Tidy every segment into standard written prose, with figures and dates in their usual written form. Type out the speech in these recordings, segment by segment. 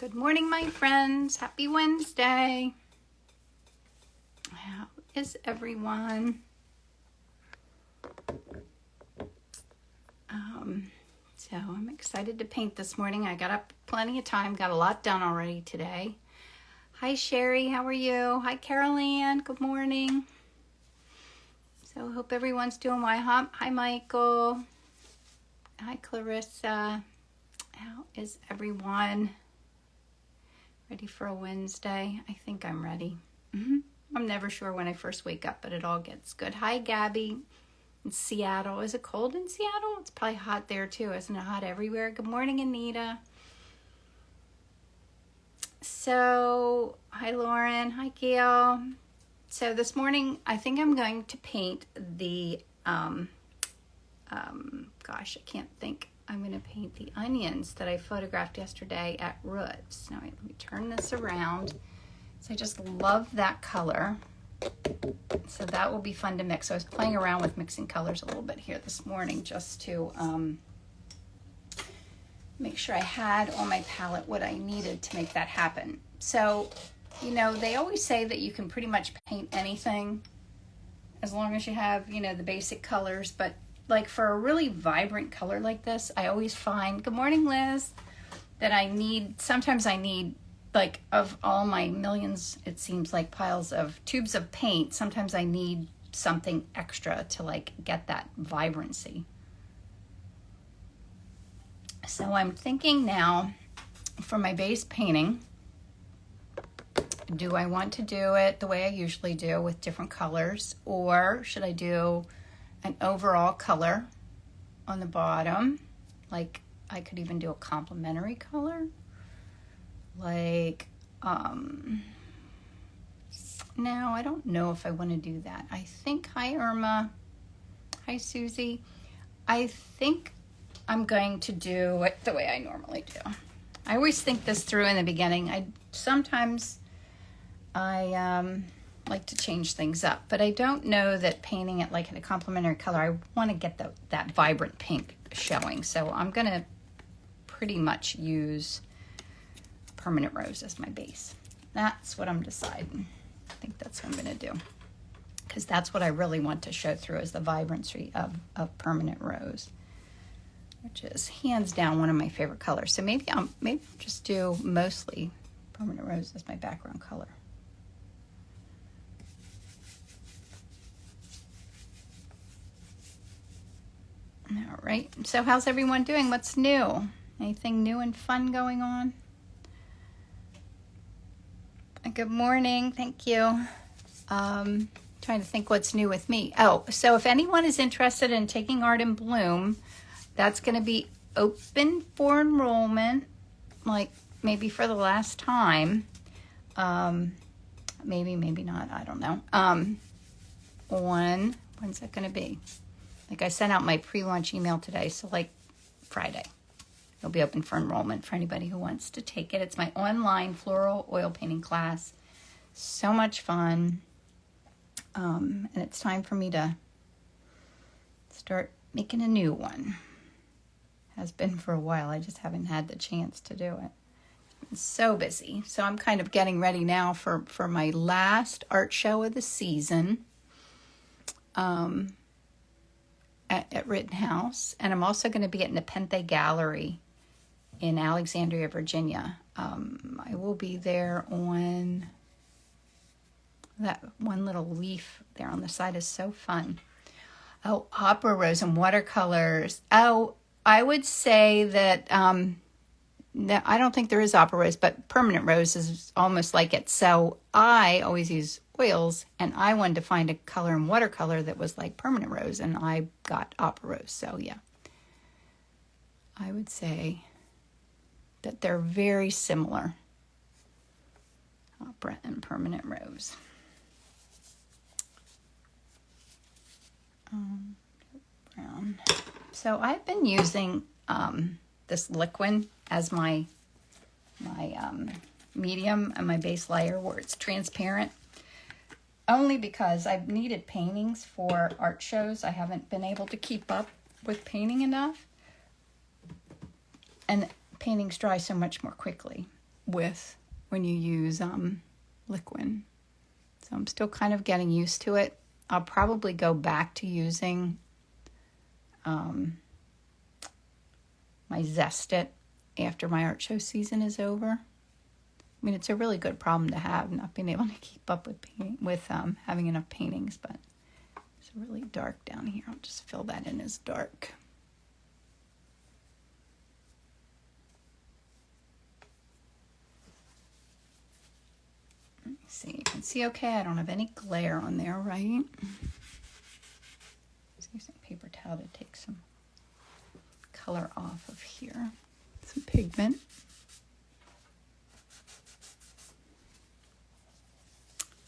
Good morning, my friends. Happy Wednesday. How is everyone? So I'm excited to paint this morning. I got up plenty of time, got a lot done already today. Hi, Sherry. How are you? Hi, Carol Ann. Good morning. So hope everyone's doing well. Hi, Michael. Hi, Clarissa. How is everyone? Ready for a Wednesday? I think I'm ready. I'm never sure when I first wake up, but it all gets good. Hi, Gabby. In Seattle. Is it cold in Seattle? It's probably hot there too. Isn't it hot everywhere? Good morning, Anita. So, hi, Lauren. Hi, Gail. So this morning, I think I'm going to paint the, gosh, I can't think. I'm going to paint the onions that I photographed yesterday at Roots. Now, let me turn this around. So I just love that color. So that will be fun to mix. So I was playing around with mixing colors a little bit here this morning just to make sure I had on my palette what I needed to make that happen. So, you know, they always say that you can pretty much paint anything as long as you have, you know, the basic colors, but like for a really vibrant color like this, I always find, good morning, Liz, that sometimes I need, like, of all my millions, it seems like, piles of tubes of paint, sometimes I need something extra to, like, get that vibrancy. So I'm thinking now for my base painting, do I want to do it the way I usually do with different colors, or should I do an overall color on the bottom? Like, I could even do a complementary color. Like, now I don't know if I want to do that. I think, hi Irma, hi Susie. I think I'm going to do it the way I normally do. I always think this through in the beginning. Sometimes I like to change things up, but I don't know that painting it like in a complementary color, I want to get that vibrant pink showing. So I'm going to pretty much use Permanent Rose as my base. That's what I'm deciding. I think that's what I'm going to do, because that's what I really want to show through, is the vibrancy of Permanent Rose, which is hands down one of my favorite colors. So maybe I'll just do mostly Permanent Rose as my background color. All right, so how's everyone doing? What's new? Anything new and fun going on? Good morning, thank you. Trying to think what's new with me. Oh, so if anyone is interested in taking Art in Bloom, that's going to be open for enrollment, like maybe for the last time. Maybe not, I don't know. When's that going to be? Like, I sent out my pre-launch email today, so like Friday. It'll be open for enrollment for anybody who wants to take it. It's my online floral oil painting class. So much fun. And it's time for me to start making a new one. Has been for a while. I just haven't had the chance to do it. I'm so busy. So I'm kind of getting ready now for my last art show of the season. At Rittenhouse, and I'm also going to be at Nepenthe Gallery in Alexandria, Virginia. I will be there on that one little leaf there on the side is so fun. Oh, Opera Rose and watercolors. Oh, I would say that I don't think there is Opera Rose, but Permanent Rose is almost like it. So I always use oils, and I wanted to find a color in watercolor that was like Permanent Rose, and I got Opera Rose. So yeah, I would say that they're very similar, Opera and Permanent Rose. Brown. So I've been using this liquid as my medium and my base layer where it's transparent. Only because I've needed paintings for art shows. I haven't been able to keep up with painting enough. And paintings dry so much more quickly with when you use liquid. So I'm still kind of getting used to it. I'll probably go back to using my Zest It after my art show season is over. I mean, it's a really good problem to have, not being able to keep up with having enough paintings, but it's really dark down here. I'll just fill that in as dark. Let me see. You can see okay. I don't have any glare on there, right? Just using a paper towel to take some color off of here. Some pigment.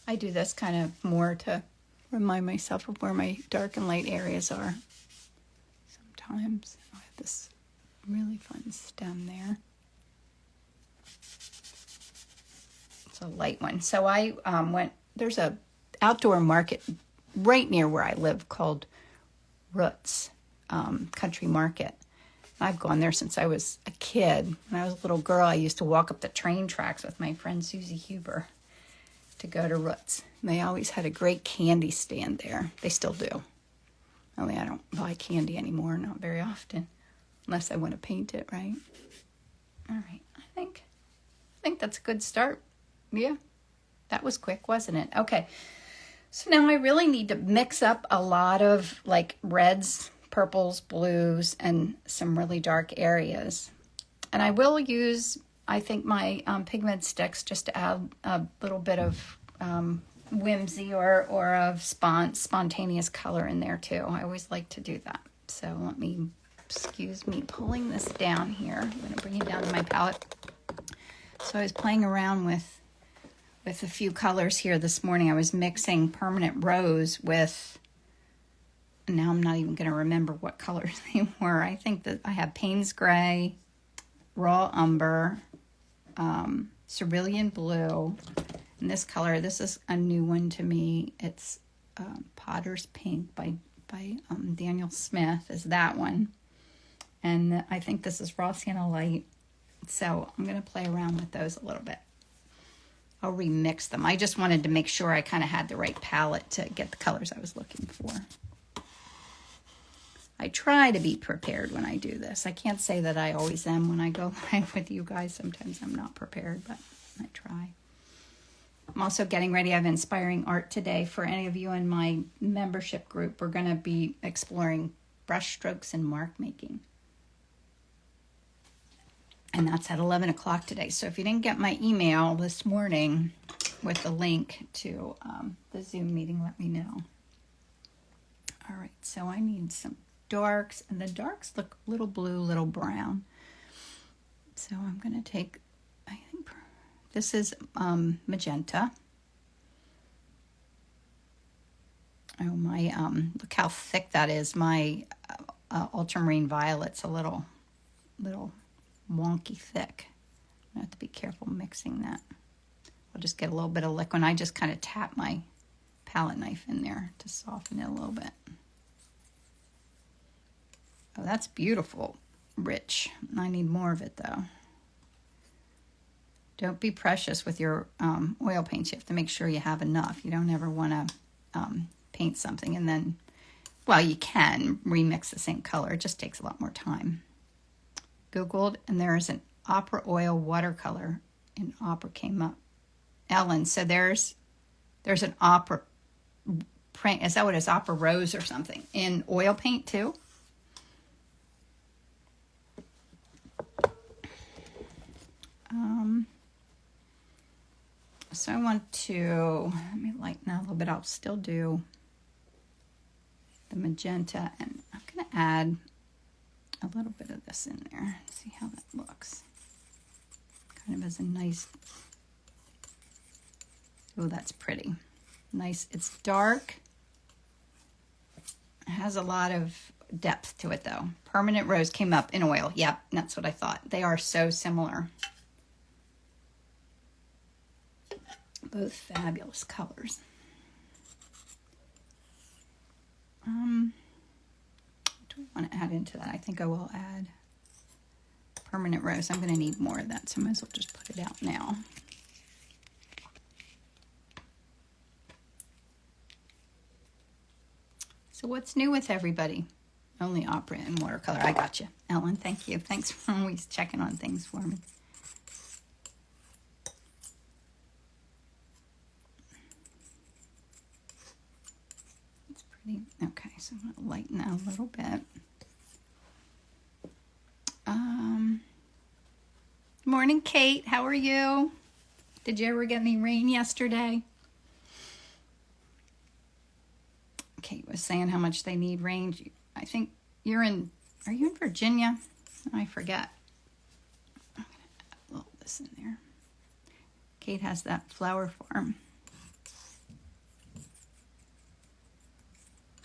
I do this kind of more to remind myself of where my dark and light areas are. Sometimes I have this really fun stem there. It's a light one. So I there's a outdoor market right near where I live called Roots Country Market. I've gone there since I was a kid. When I was a little girl, I used to walk up the train tracks with my friend Susie Huber to go to Roots. And they always had a great candy stand there. They still do. Only I don't buy candy anymore, not very often, unless I want to paint it, right? All right, I think that's a good start. Yeah, that was quick, wasn't it? Okay, so now I really need to mix up a lot of like reds, purples, blues, and some really dark areas. And I will use, I think, my pigment sticks just to add a little bit of whimsy or of spontaneous color in there too. I always like to do that. So excuse me pulling this down here. I'm going to bring it down to my palette. So I was playing around with a few colors here this morning. I was mixing permanent rose with, now I'm not even going to remember what colors they were. I think that I have Payne's Gray, Raw Umber, Cerulean Blue, and this color, this is a new one to me. It's Potter's Pink by Daniel Smith is that one. And I think this is Raw Sienna Light. So I'm going to play around with those a little bit. I'll remix them. I just wanted to make sure I kind of had the right palette to get the colors I was looking for. I try to be prepared when I do this. I can't say that I always am when I go live with you guys. Sometimes I'm not prepared, but I try. I'm also getting ready. I have Inspiring Art today. For any of you in my membership group, we're going to be exploring brush strokes and mark making. And that's at 11 o'clock today. So if you didn't get my email this morning with the link to the Zoom meeting, let me know. All right, so I need some darks, and the darks look a little blue, little brown. So I'm going to take, I think this is magenta. Oh, my, look how thick that is. My ultramarine violet's a little wonky thick. I have to be careful mixing that. I'll just get a little bit of liquid. I just kind of tap my palette knife in there to soften it a little bit. Oh, that's beautiful, rich. I need more of it though. Don't be precious with your oil paints. You have to make sure you have enough. You don't ever want to paint something and then, well, you can remix the same color. It just takes a lot more time. Googled, and there's an opera oil watercolor, and opera came up. Ellen, so there's an opera print. Is that what it is? Opera rose or something in oil paint too? So I want to, let me lighten that a little bit. I'll still do the magenta, and I'm going to add a little bit of this in there. See how that looks. Kind of as a nice, oh, that's pretty. Nice, it's dark. It has a lot of depth to it though. Permanent Rose came up in oil. Yep, that's what I thought. They are so similar. Both fabulous colors. What do we want to add into that? I think I will add permanent rose. I'm going to need more of that, so I might as well just put it out now. So what's new with everybody? Only opera and watercolor. I got you, Ellen. Thank you. Thanks for always checking on things for me. It's pretty. Okay, so I'm going to lighten that a little bit. Morning, Kate. How are you? Did you ever get any rain yesterday? Kate was saying how much they need rain. I think are you in Virginia? I forget. I'm going to add a little this in there. Kate has that flower farm.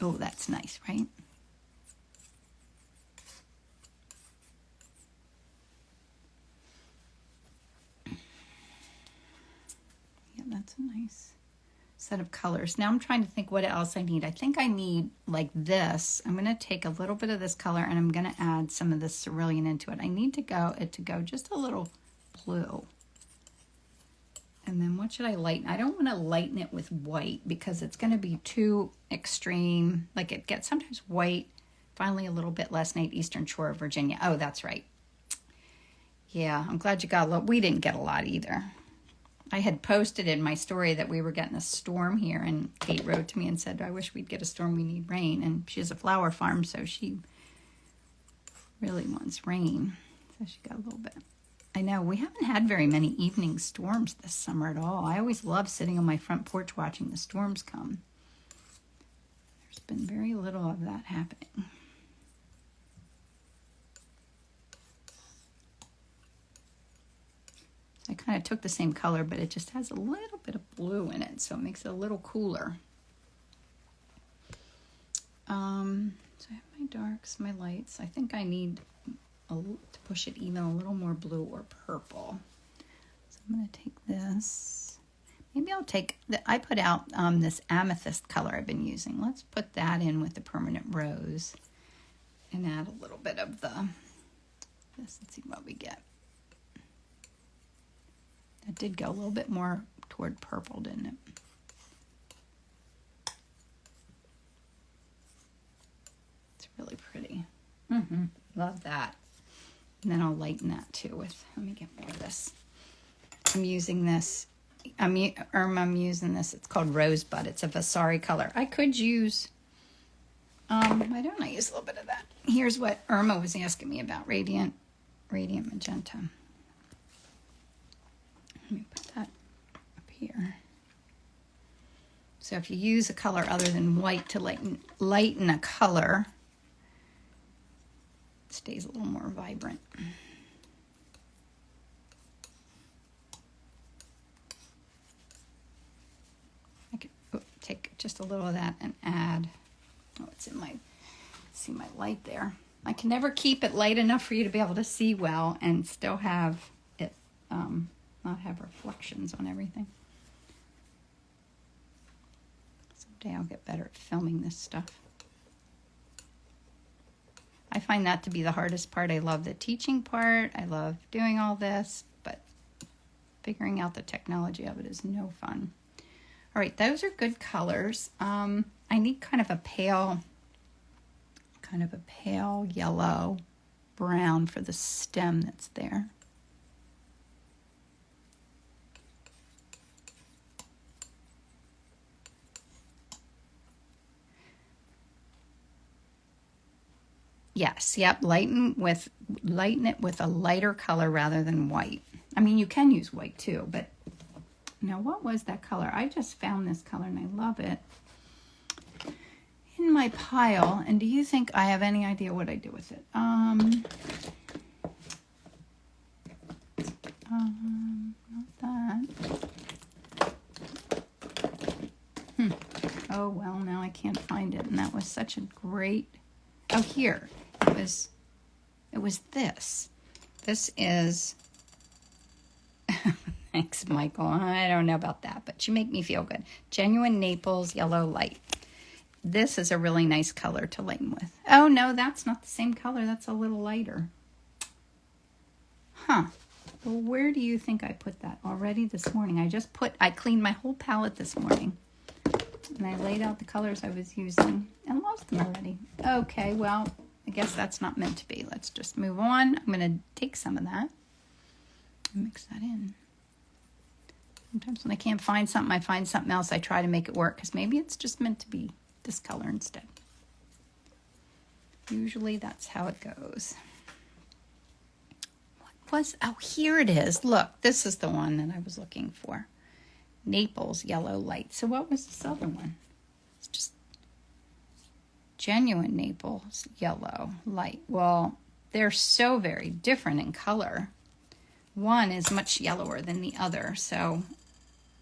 Oh, that's nice, right? Yeah, that's a nice set of colors. Now I'm trying to think what else I need. I think I need like this. I'm going to take a little bit of this color and I'm going to add some of this cerulean into it. I need to go just a little blue. And then what should I lighten? I don't want to lighten it with white because it's going to be too extreme. Like it gets sometimes white, finally a little bit last night, Eastern Shore of Virginia. Oh, that's right. Yeah, I'm glad you got a lot. We didn't get a lot either. I had posted in my story that we were getting a storm here, and Kate wrote to me and said, I wish we'd get a storm, we need rain. And she has a flower farm, so she really wants rain. So she got a little bit. I know, we haven't had very many evening storms this summer at all. I always love sitting on my front porch watching the storms come. There's been very little of that happening. I kind of took the same color, but it just has a little bit of blue in it, so it makes it a little cooler. So I have my darks, my lights. I think I need to push it even a little more blue or purple. So I'm going to take this. Maybe I'll take, I put out this amethyst color I've been using. Let's put that in with the permanent rose and add a little bit of this. Let's see what we get. It did go a little bit more toward purple, didn't it? It's really pretty. Love that. And then I'll lighten that too with, let me get more of this. I'm using this, I'm using this, it's called Rosebud. It's a Vasari color. I could use, why don't I use a little bit of that? Here's what Irma was asking me about, Radiant Magenta. Let me put that up here. So if you use a color other than white to lighten a color, it stays a little more vibrant. I could take just a little of that and add, it's in my, see my light there. I can never keep it light enough for you to be able to see well and still have it, not have reflections on everything. Someday I'll get better at filming this stuff. I find that to be the hardest part. I love the teaching part. I love doing all this, but figuring out the technology of it is no fun. All right, those are good colors. I need kind of a pale yellow brown for the stem that's there. Yes, yep, lighten it with a lighter color rather than white. I mean, you can use white too, but now what was that color? I just found this color and I love it in my pile. And do you think I have any idea what I do with it? Not that. Oh, well, now I can't find it. And that was such a great, oh, here. It was this. This is, thanks, Michael. I don't know about that, but you make me feel good. Genuine Naples Yellow Light. This is a really nice color to lighten with. Oh, no, that's not the same color. That's a little lighter. Well, where do you think I put that already this morning? I cleaned my whole palette this morning. And I laid out the colors I was using and lost them already. Okay, well, I guess that's not meant to be. Let's just move on. I'm going to take some of that and mix that in. Sometimes when I can't find something, I find something else. I try to make it work because maybe it's just meant to be this color instead. Usually that's how it goes. Oh, here it is. Look, this is the one that I was looking for. Naples Yellow Light. So what was this other one? It's just genuine Naples Yellow Light. Well, they're so very different in color. One is much yellower than the other. So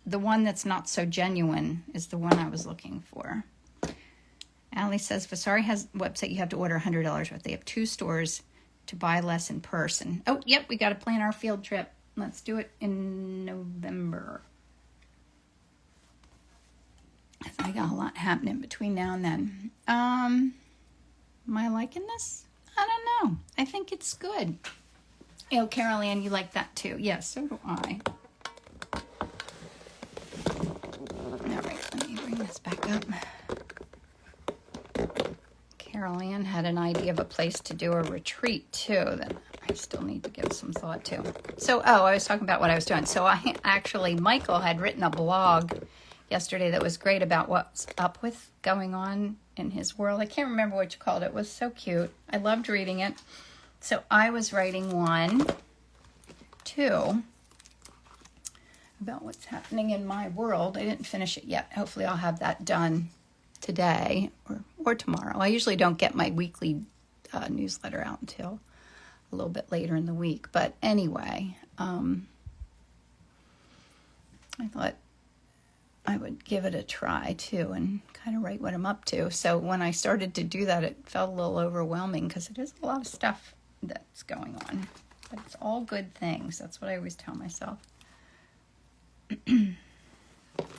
the one that's not so genuine is the one I was looking for. Allie says, Vasari has a website you have to order $100 worth. They have 2 stores to buy less in person. Oh, yep, we got to plan our field trip. Let's do it in November. I got a lot happening between now and then. Am I liking this? I don't know. I think it's good. Oh, Carol Ann, you like that too. Yes, so do I. All right, let me bring this back up. Carol Ann had an idea of a place to do a retreat too that I still need to give some thought to. So, I was talking about what I was doing. So Michael had written a blog yesterday that was great about what's up with going on in his world. I can't remember what you called it. It was so cute. I loved reading it. So I was writing one, too, about what's happening in my world. I didn't finish it yet. Hopefully I'll have that done today or tomorrow. I usually don't get my weekly newsletter out until a little bit later in the week. But anyway, I thought I would give it a try too and kind of write what I'm up to. So when I started to do that, it felt a little overwhelming because it is a lot of stuff that's going on. But it's all good things. That's what I always tell myself.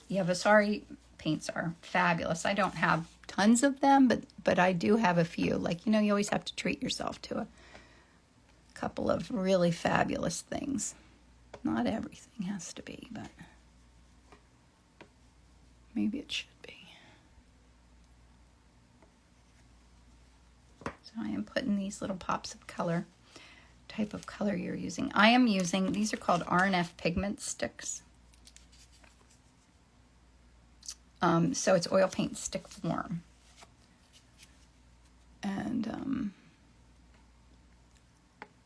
Yeah, Vasari paints are fabulous. I don't have tons of them, but I do have a few. Like, you always have to treat yourself to a couple of really fabulous things. Not everything has to be, but maybe it should be. So I am putting these little pops of color, type of color you're using. I am using, these are called R&F pigment sticks. So it's oil paint stick form. And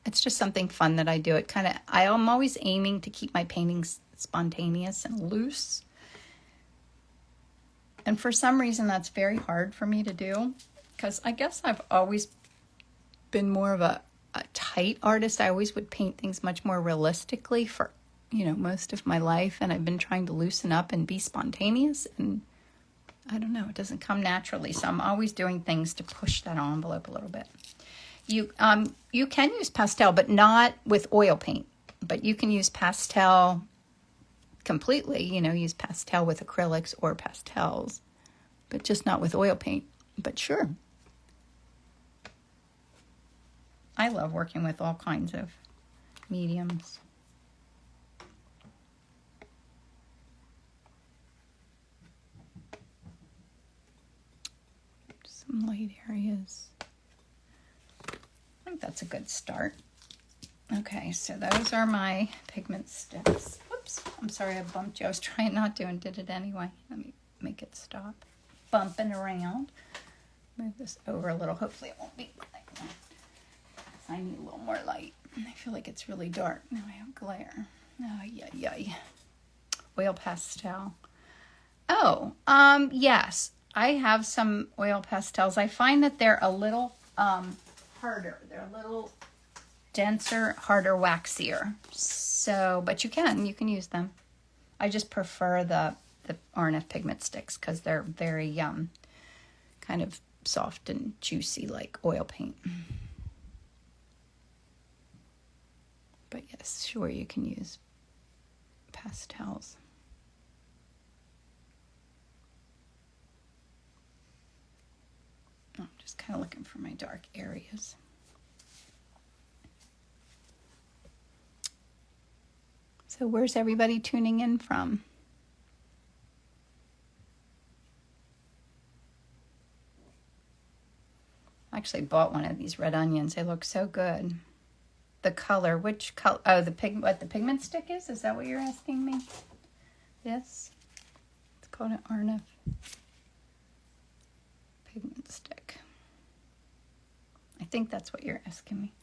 it's just something fun that I do. I am always aiming to keep my paintings spontaneous and loose. And for some reason, that's very hard for me to do. Because I guess I've always been more of a tight artist. I always would paint things much more realistically for, most of my life. And I've been trying to loosen up and be spontaneous. And I don't know, it doesn't come naturally. So I'm always doing things to push that envelope a little bit. You can use pastel, but not with oil paint. But you can use pastel completely, use pastel with acrylics or pastels, but just not with oil paint. But sure. I love working with all kinds of mediums. Some light areas. I think that's a good start. Okay, so those are my pigment sticks. Whoops, I'm sorry I bumped you. I was trying not to and did it anyway. Let me make it stop bumping around. Move this over a little. Hopefully it won't be like that. I need a little more light. I feel like it's really dark. Now I have glare. Oh, yay. Oil pastel. Oh, yes. I have some oil pastels. I find that they're a little harder. They're a little denser, harder, waxier. So, but you can use them. I just prefer the R&F pigment sticks because they're very kind of soft and juicy like oil paint. But yes, sure, you can use pastels. I'm just kind of looking for my dark areas. So where's everybody tuning in from? I actually bought one of these red onions. They look so good. The color, which color? Oh, what the pigment stick is? Is that what you're asking me? This? It's called an Arnif pigment stick. I think that's what you're asking me.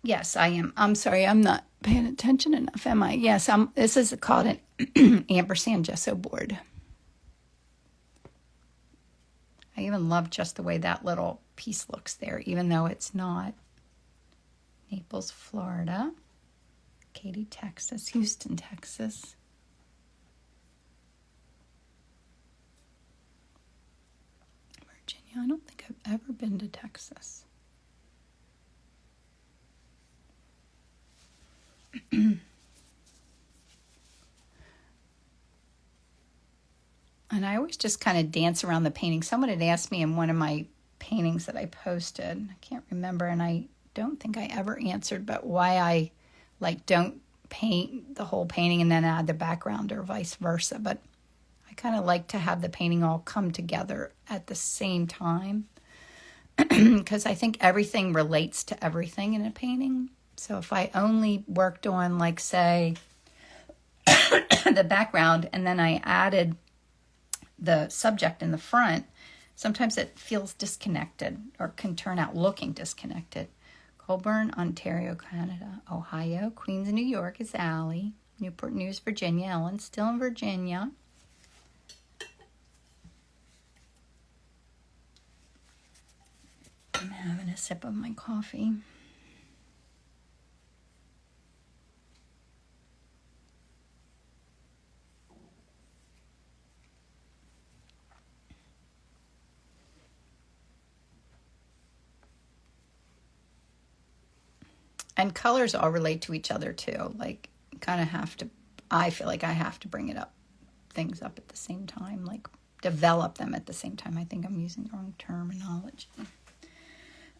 Yes, I am. I'm sorry, I'm not paying attention enough, am I? Yes, this is called an ampersand gesso board. I even love just the way that little piece looks there, even though it's not. Naples, Florida. Katy, Texas. Houston, Texas. Virginia. I don't think I've ever been to Texas. And I always just kind of dance around the painting. Someone had asked me in one of my paintings that I posted, I can't remember, and I don't think I ever answered, but why I don't paint the whole painting and then add the background or vice versa. But I kind of like to have the painting all come together at the same time because I think everything relates to everything in a painting. So if I only worked on, say, the background and then I added the subject in the front, sometimes it feels disconnected or can turn out looking disconnected. Colborne, Ontario, Canada. Ohio, Queens, New York is Allie. Newport News, Virginia. Ellen's still in Virginia. I'm having a sip of my coffee. And colors all relate to each other too. I feel like I have to bring things up at the same time, develop them at the same time. I think I'm using the wrong terminology.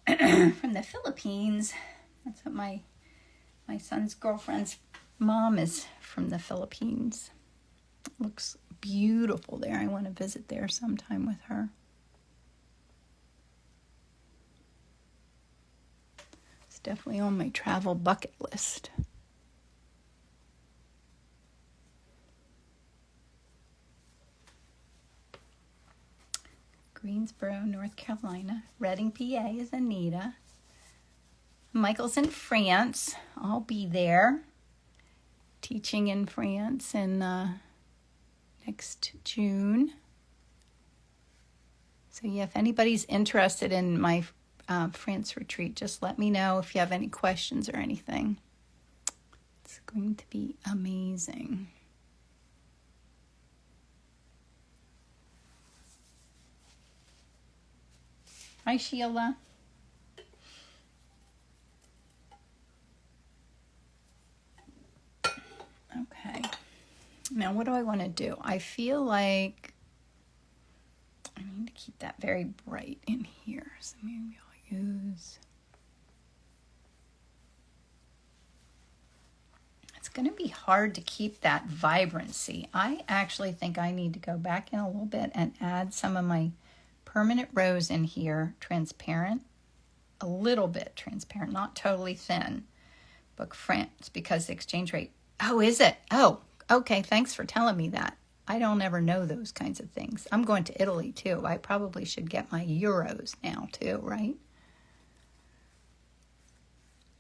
From the Philippines. That's what my son's girlfriend's mom is from the Philippines. Looks beautiful there. I want to visit there sometime with her. Definitely on my travel bucket list. Greensboro, North Carolina. Reading, PA is Anita. Michael's in France. I'll be there. Teaching in France in next June. So yeah, if anybody's interested in my France retreat, just let me know if you have any questions or anything. It's going to be amazing. Hi, Sheila. Okay. Now, what do I want to do? I feel like I need to keep that very bright in here. So maybe I'll use... It's going to be hard to keep that vibrancy. I actually think I need to go back in a little bit and add some of my permanent rose in here, transparent, a little bit transparent, not totally thin. Book France, because the exchange rate. Oh, is it? Oh, okay. Thanks for telling me that. I don't ever know those kinds of things. I'm going to Italy too. I probably should get my euros now too, right?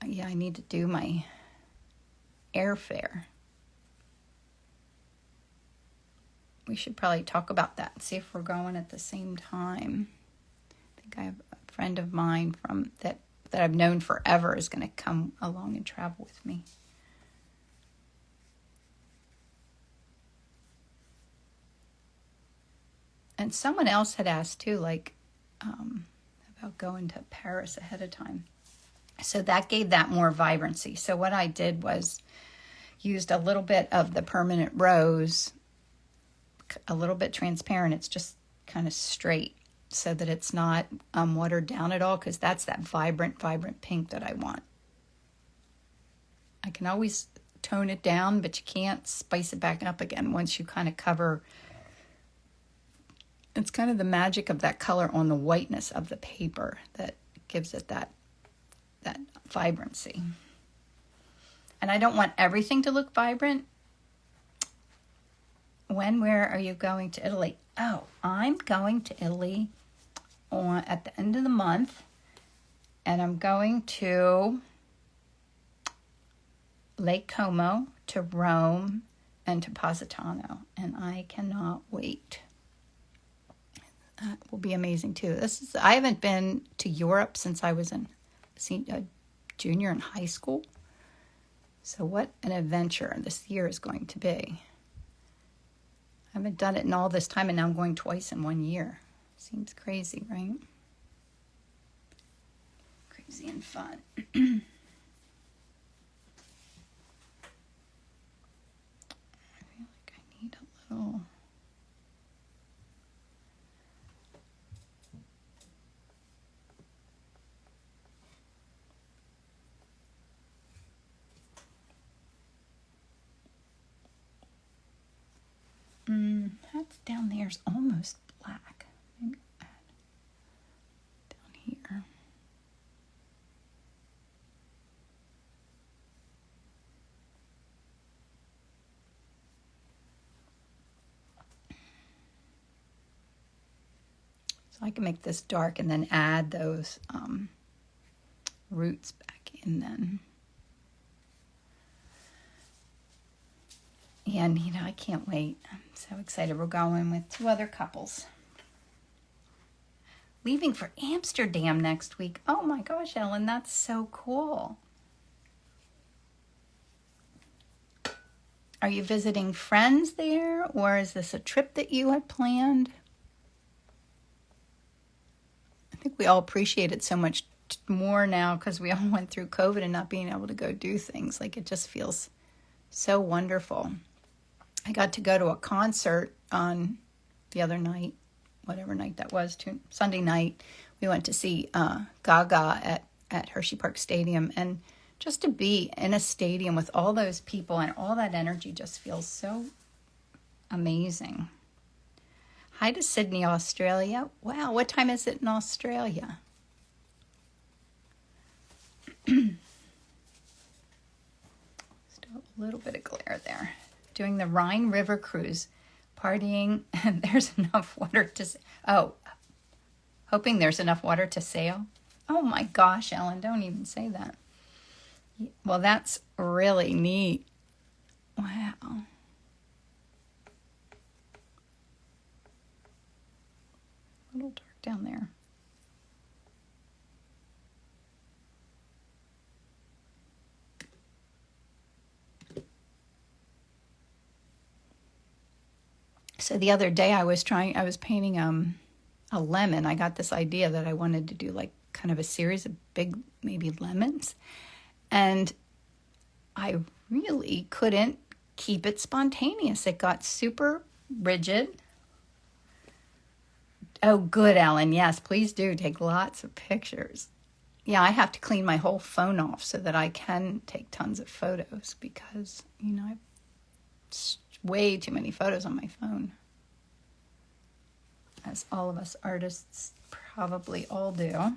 Yeah, I need to do my airfare. We should probably talk about that and see if we're going at the same time. I think I have a friend of mine that I've known forever is going to come along and travel with me. And someone else had asked too, about going to Paris ahead of time. So that gave that more vibrancy. So what I did was used a little bit of the permanent rose a little bit transparent. It's just kind of straight so that it's not watered down at all, because that's that vibrant pink that I want. I can always tone it down, but you can't spice it back up again once you kind of cover. It's kind of the magic of that color on the whiteness of the paper that gives it that vibrancy. And I don't want everything to look vibrant. Where are you going to Italy? Oh, I'm going to Italy at the end of the month, and I'm going to Lake Como, to Rome, and to Positano, and I cannot wait. That will be amazing too. I haven't been to Europe since I was a junior in high school. So what an adventure this year is going to be. I haven't done it in all this time, and now I'm going twice in 1 year. Seems crazy, right? Crazy and fun. I feel like I need a little... That's down there's almost black. Maybe add down here. So I can make this dark and then add those roots back in then. And, I can't wait. I'm so excited. We're going with 2 other couples. Leaving for Amsterdam next week. Oh my gosh, Ellen, that's so cool. Are you visiting friends there, or is this a trip that you had planned? I think we all appreciate it so much more now because we all went through COVID and not being able to go do things. Like, it just feels so wonderful. I got to go to a concert on the other night, whatever night that was, Sunday night. We went to see Gaga at Hershey Park Stadium. And just to be in a stadium with all those people and all that energy just feels so amazing. Hi to Sydney, Australia. Wow, what time is it in Australia? Still a little bit of glare there. Doing the Rhine River cruise, partying, and there's enough water to... hoping there's enough water to sail. Oh my gosh, Ellen, don't even say that. Well, that's really neat. Wow. A little dark down there. So the other day I was painting a lemon. I got this idea that I wanted to do like kind of a series of big, maybe lemons. And I really couldn't keep it spontaneous. It got super rigid. Oh, good, Ellen. Yes, please do take lots of pictures. Yeah, I have to clean my whole phone off so that I can take tons of photos because, I've way too many photos on my phone, as all of us artists probably all do.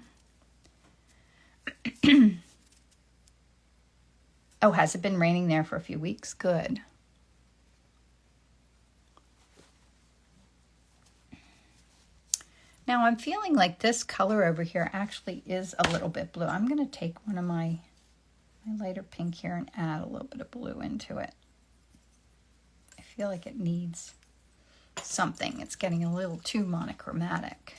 Oh, has it been raining there for a few weeks? Good. Now I'm feeling like this color over here actually is a little bit blue. I'm going to take one of my lighter pink here and add a little bit of blue into it. I feel like it needs something. It's getting a little too monochromatic.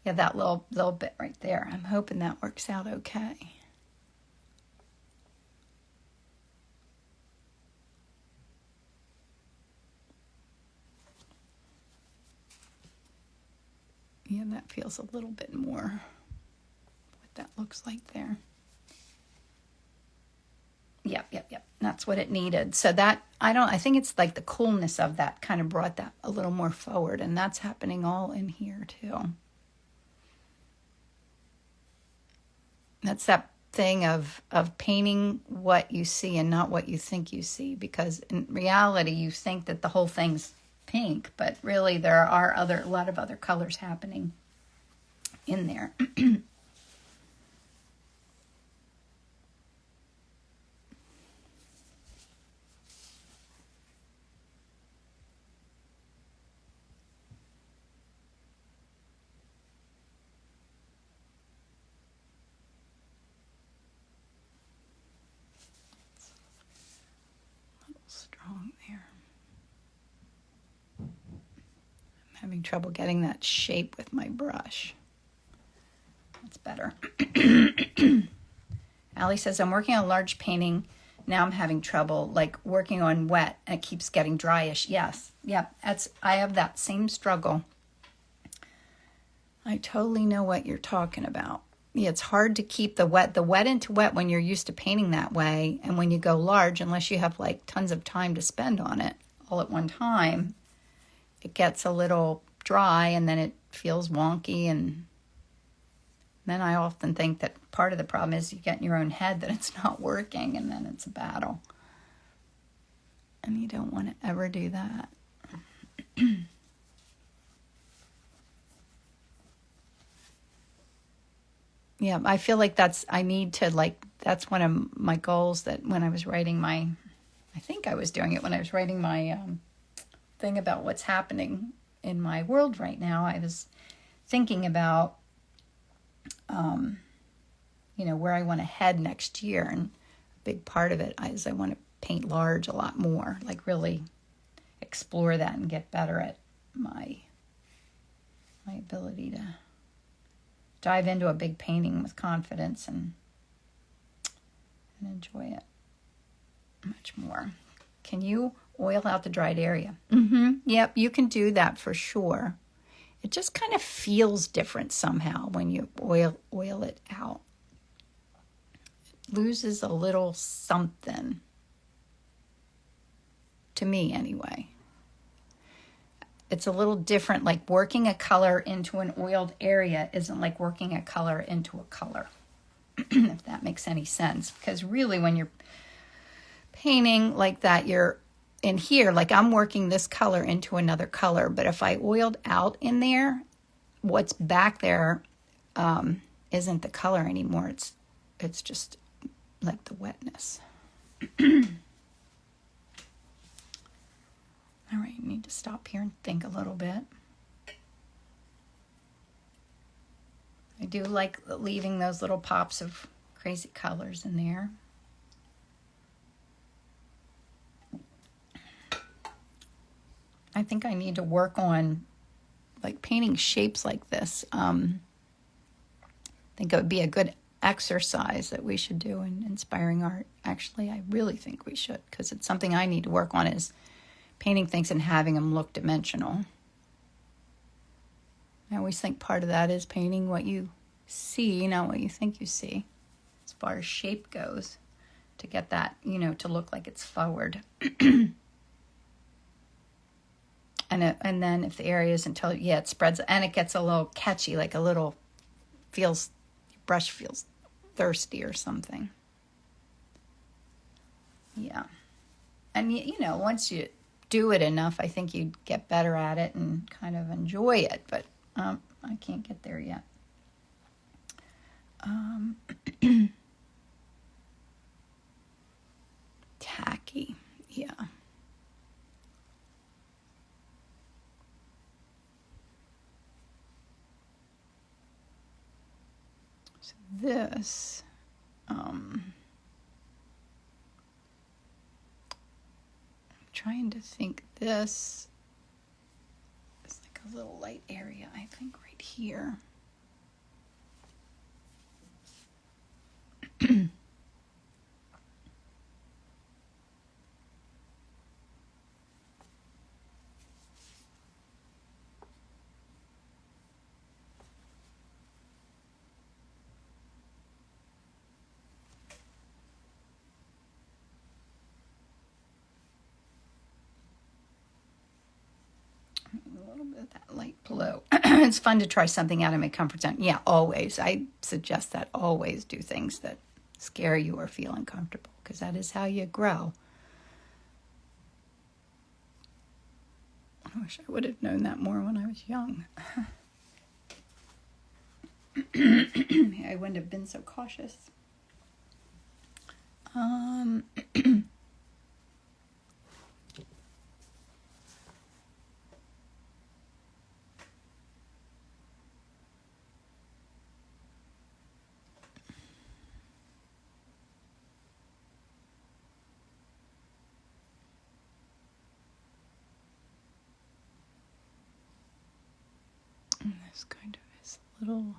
Yeah, that little bit right there. I'm hoping that works out okay. Yeah, that feels a little bit more what that looks like there. Yep. That's what it needed. So that, I think it's like the coolness of that kind of brought that a little more forward. And that's happening all in here too. That's that thing of painting what you see and not what you think you see. Because in reality, you think that the whole thing's pink, but really there are a lot of other colors happening in there. Strong there. I'm having trouble getting that shape with my brush. That's better. Allie says, I'm working on a large painting. Now I'm having trouble, like working on wet, and it keeps getting dryish. Yes. Yep. I have that same struggle. I totally know what you're talking about. Yeah, it's hard to keep the wet into wet when you're used to painting that way. And when you go large, unless you have like tons of time to spend on it all at one time, it gets a little dry and then it feels wonky. And then I often think that part of the problem is you get in your own head that it's not working, and then it's a battle. And you don't want to ever do that. Yeah, I feel like that's one of my goals, that when I was writing I think I was doing it when I was writing my thing about what's happening in my world right now. I was thinking about, where I want to head next year. And a big part of it is I want to paint large a lot more, like really explore that and get better at my ability to dive into a big painting with confidence and enjoy it much more. Can you oil out the dried area? Yep, you can do that for sure. It just kind of feels different somehow when you oil it out. It loses a little something. To me, anyway. It's a little different, like working a color into an oiled area isn't like working a color into a color, if that makes any sense. Because really when you're painting like that, you're in here, like I'm working this color into another color. But if I oiled out in there, what's back there isn't the color anymore. It's just like the wetness. All right, you need to stop here and think a little bit. I do like leaving those little pops of crazy colors in there. I think I need to work on like painting shapes like this. I think it would be a good exercise that we should do in inspiring art. Actually, I really think we should, because it's something I need to work on, is painting things and having them look dimensional. I always think part of that is painting what you see, not what you think you see, as far as shape goes, to get that, to look like it's forward. And then if the area isn't it spreads, and it gets a little catchy, like brush feels thirsty or something. Yeah. And, once you do it enough, I think you'd get better at it and kind of enjoy it, but I can't get there yet. Tacky, yeah. So this, trying to think, this is like a little light area, I think, right here. blue. It's fun to try something out of my comfort zone. Yeah, always. I suggest that always do things that scare you or feel uncomfortable, because that is how you grow. I wish I would have known that more when I was young. I wouldn't have been so cautious. This kind of is a little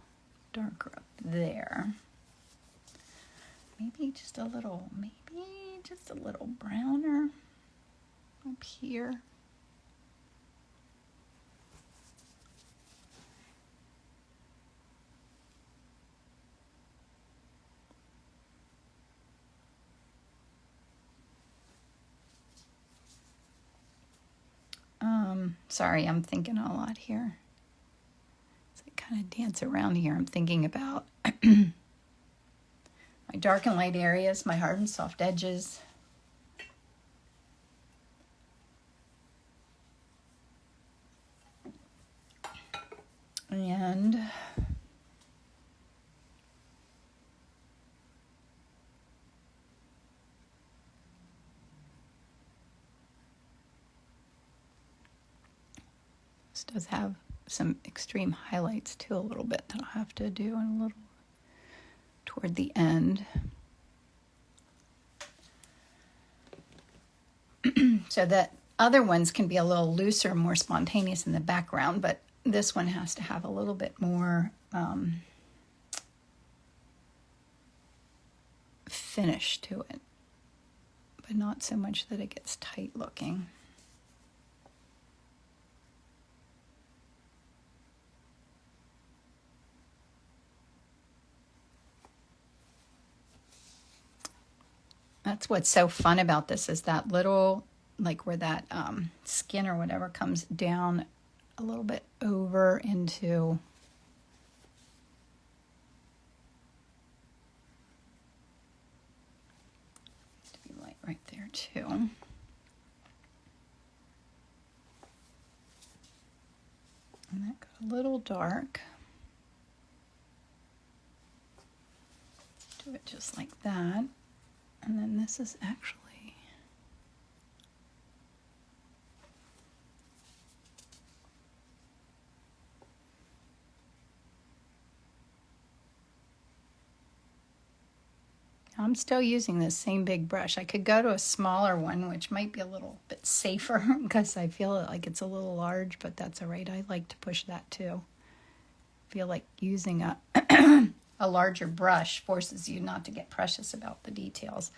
darker up there. Maybe just a little browner up here. Sorry, I'm thinking a lot here. As I kind of dance around here, I'm thinking about my dark and light areas, my hard and soft edges. And this does have some extreme highlights too, a little bit, that I'll have to do in a little toward the end. So that other ones can be a little looser, more spontaneous in the background, but this one has to have a little bit more finish to it, but not so much that it gets tight looking. That's what's so fun about this, is that little, like where that skin or whatever comes down a little bit over into to be light right there too. And that got a little dark. Do it just like that. And then this is actually I'm still using this same big brush. I could go to a smaller one, which might be a little bit safer because I feel like it's a little large, but that's all right. I like to push that too. I feel like using a a larger brush forces you not to get precious about the details.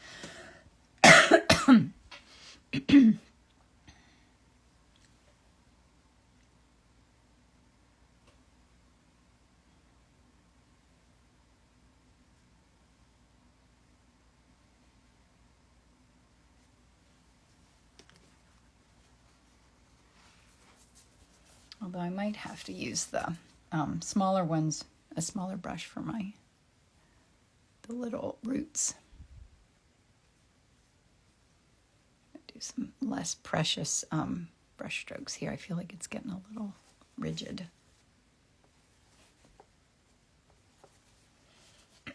Although I might have to use the smaller ones, a smaller brush for the little roots. Do some less precious brush strokes here. I feel like it's getting a little rigid.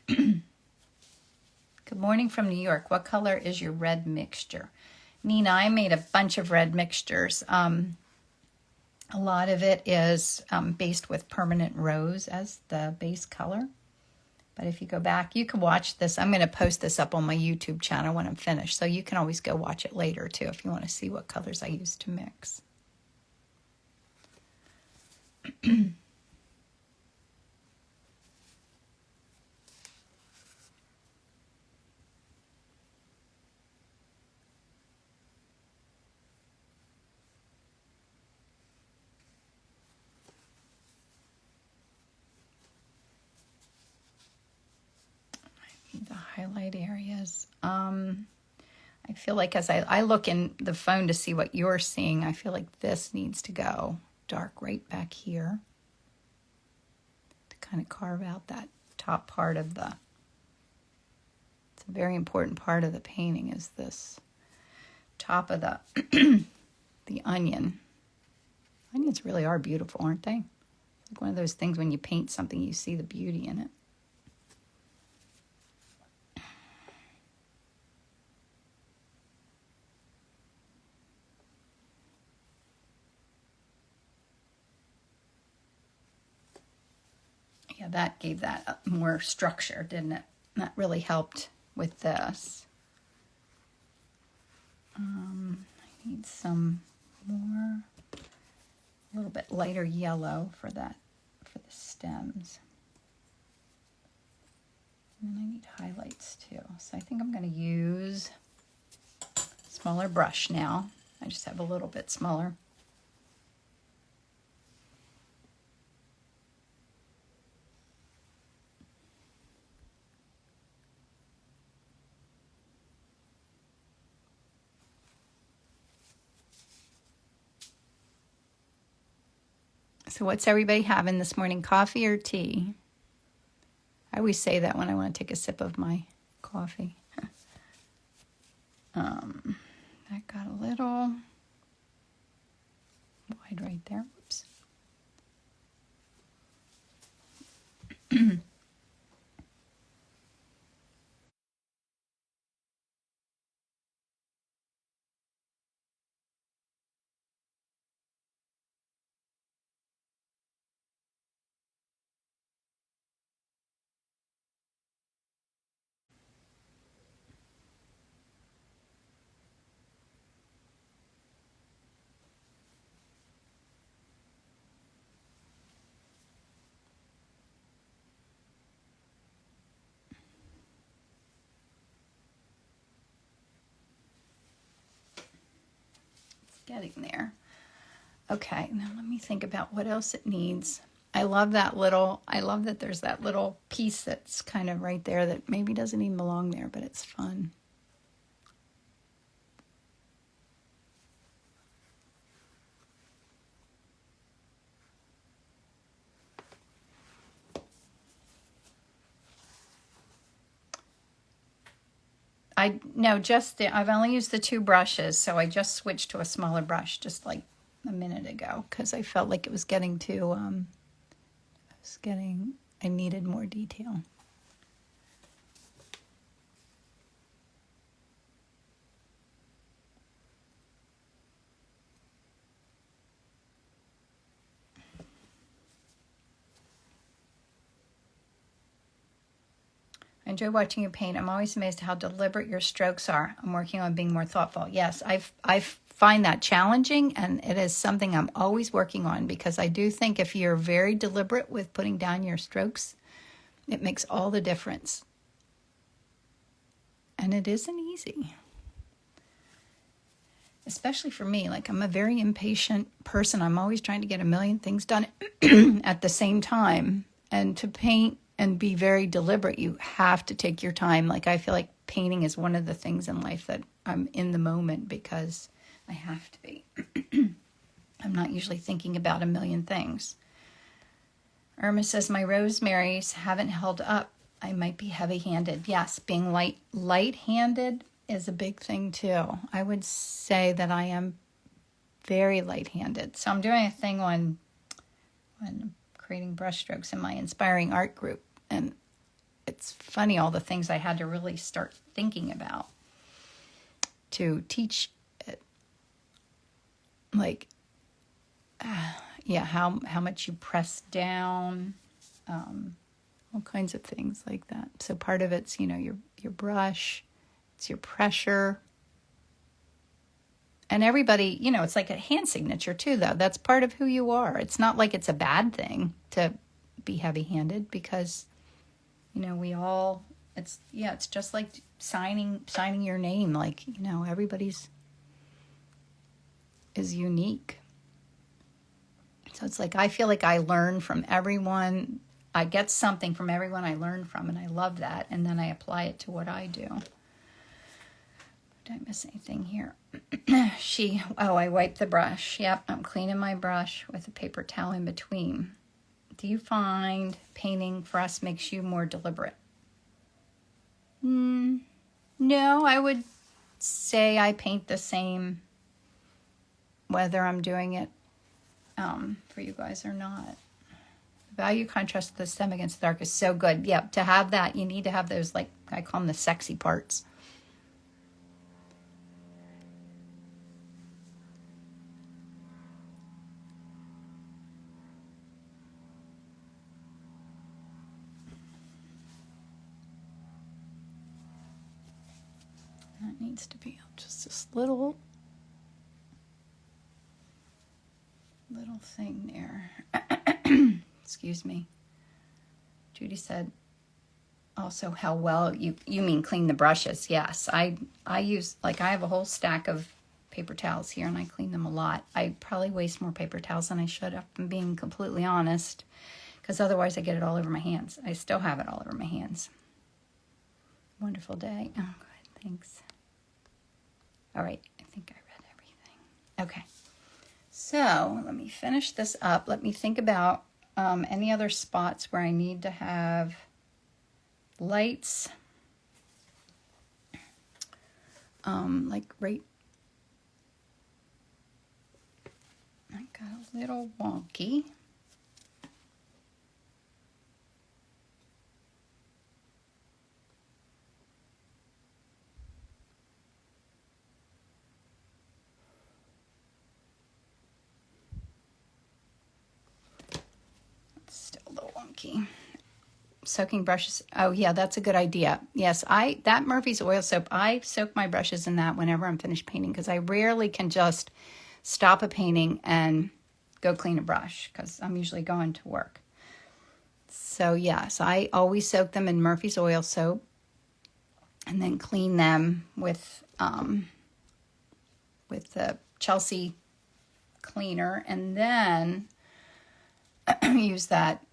Good morning from New York. What color is your red mixture? Nina, I made a bunch of red mixtures. A lot of it is based with permanent rose as the base color. But if you go back, you can watch this. I'm going to post this up on my YouTube channel when I'm finished. So you can always go watch it later too if you want to see what colors I used to mix. The highlight areas. I feel like as I look in the phone to see what you're seeing, I feel like this needs to go dark right back here to kind of carve out that top part of the, it's a very important part of the painting, is this top of the the onion. Onions really are beautiful, aren't they? It's like one of those things when you paint something, you see the beauty in it. Yeah, that gave that more structure, didn't it? That really helped with this. I need some more, a little bit lighter yellow for that, for the stems. And then I need highlights too. So I think I'm going to use a smaller brush now. I just have a little bit smaller. So what's everybody having this morning, coffee or tea? I always say that when I want to take a sip of my coffee. That got a little wide right there. Whoops. Getting there. Okay, now let me think about what else it needs. I love that there's that little piece that's kind of right there that maybe doesn't even belong there, but it's fun. I've only used the 2 brushes, so I just switched to a smaller brush just like a minute ago because I felt like it was getting too, I needed more detail. I enjoy watching you paint. I'm always amazed at how deliberate your strokes are. I'm working on being more thoughtful. Yes, I find that challenging, and it is something I'm always working on because I do think if you're very deliberate with putting down your strokes, it makes all the difference. And it isn't easy. Especially for me, like I'm a very impatient person. I'm always trying to get a million things done at the same time. And to paint and be very deliberate, you have to take your time. Like I feel like painting is one of the things in life that I'm in the moment because I have to be. I'm not usually thinking about a million things. Irma says, my rosemaries haven't held up. I might be heavy-handed. Yes, being light-handed is a big thing too. I would say that I am very light-handed. So I'm doing a thing on creating brushstrokes in my inspiring art group. And it's funny all the things I had to really start thinking about to teach it. Like, how much you press down, all kinds of things like that. So part of it's, your brush, it's your pressure. And everybody, it's like a hand signature too, though. That's part of who you are. It's not like it's a bad thing to be heavy-handed because, we all, it's just like signing your name. Like, everybody's is unique. So it's like, I feel like I learn from everyone. I get something from everyone I learn from, and I love that. And then I apply it to what I do. Did I miss anything here? I wiped the brush. Yep, I'm cleaning my brush with a paper towel in between. Do you find painting for us makes you more deliberate? No, I would say I paint the same whether I'm doing it for you guys or not. Value contrast of the stem against the dark is so good. Yep, to have that, you need to have those, like, I call them the sexy parts. That needs to be just this little thing there. Excuse me. Judy said also how well you mean clean the brushes. Yes, I use, like, I have a whole stack of paper towels here and I clean them a lot. I probably waste more paper towels than I should, if I'm being completely honest, because otherwise I get it all over my hands. I still have it all over my hands. Wonderful day. Oh, good. Thanks. All right. I think I read everything. Okay. So let me finish this up. Let me think about any other spots where I need to have lights. Like right, I got a little wonky. Still a little wonky. Soaking brushes. Oh yeah, that's a good idea. Yes, that Murphy's oil soap, I soak my brushes in that whenever I'm finished painting, because I rarely can just stop a painting and go clean a brush because I'm usually going to work. So yes, I always soak them in Murphy's oil soap and then clean them with the Chelsea cleaner, and then use that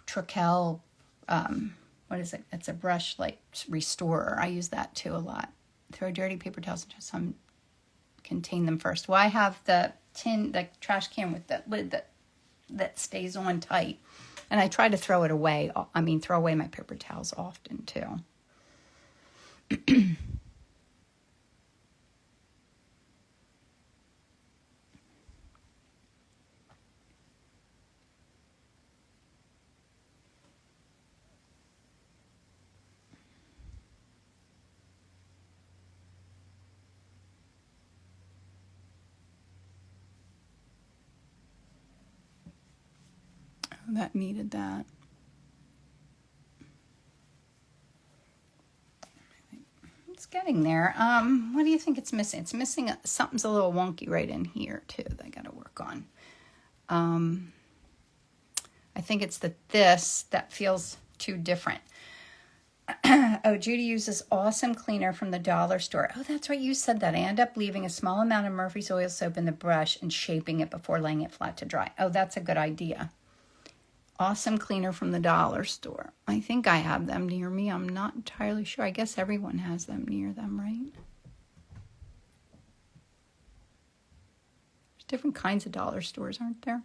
Trickel, what is it? It's a brush like restorer. I use that too a lot. Throw dirty paper towels into some, contain them first. Well, I have the trash can with the lid that stays on tight, and I try to throw it away. I mean, throw away my paper towels often too. That needed that. It's getting there. What do you think it's missing? It's missing, something's a little wonky right in here too that I got to work on. I think it's this that feels too different. Oh, Judy uses awesome cleaner from the dollar store. Oh, that's right. You said that. I end up leaving a small amount of Murphy's oil soap in the brush and shaping it before laying it flat to dry. Oh, that's a good idea. Awesome cleaner from the dollar store. I think I have them near me. I'm not entirely sure. I guess everyone has them near them, right? There's different kinds of dollar stores, aren't there?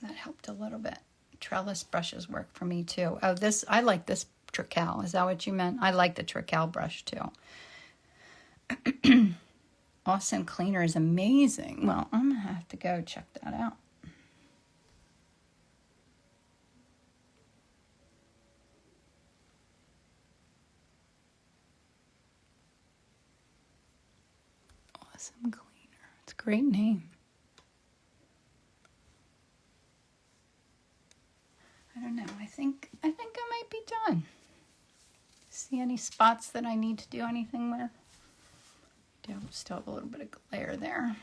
That helped a little bit. Trellis brushes work for me too. Oh, I like this Trickel. Is that what you meant? I like the Trickel brush too. Awesome cleaner is amazing. Well, I'm going to have to go check that out. Awesome cleaner. It's a great name. I don't know. I think I might be done. See any spots that I need to do anything with? Still have a little bit of glare there.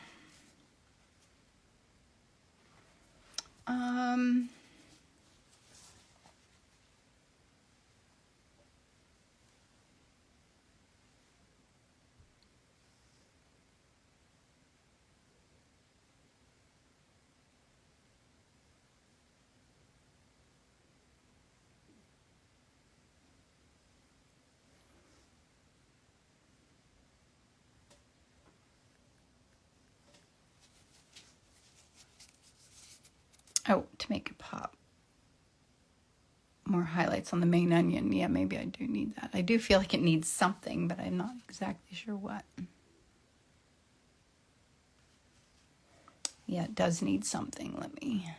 Oh, to make it pop. More highlights on the main onion. Yeah, maybe I do need that. I do feel like it needs something, but I'm not exactly sure what. Yeah, it does need something. Let me...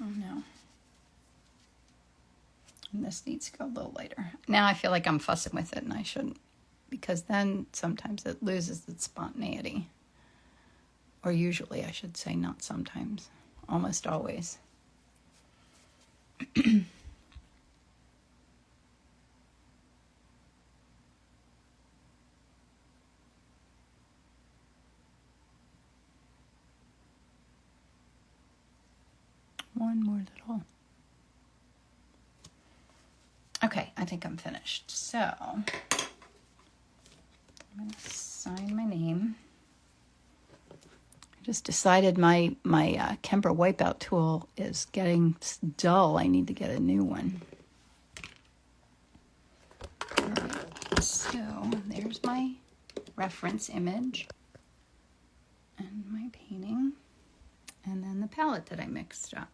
Oh no. And this needs to go a little later. Now I feel like I'm fussing with it and I shouldn't, because then sometimes it loses its spontaneity. Or usually, I should say, not sometimes. Almost always. One more little. Okay, I think I'm finished. So, I'm going to sign my name. I just decided my Kemper Wipeout tool is getting dull. I need to get a new one. All right, so there's my reference image and my painting, and then the palette that I mixed up.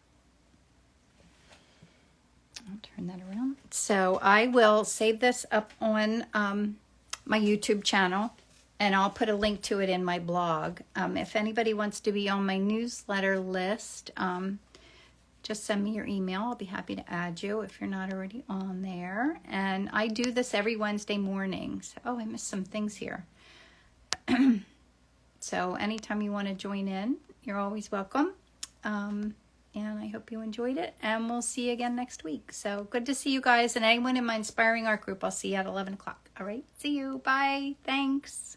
I'll turn that around. So I will save this up on my YouTube channel, and I'll put a link to it in my blog. If anybody wants to be on my newsletter list, just send me your email. I'll be happy to add you if you're not already on there. And I do this every Wednesday mornings. Oh, I missed some things here. So anytime you want to join in, you're always welcome. And I hope you enjoyed it, and we'll see you again next week. So good to see you guys, and anyone in my Inspiring Art group, I'll see you at 11 o'clock. All right, see you. Bye. Thanks.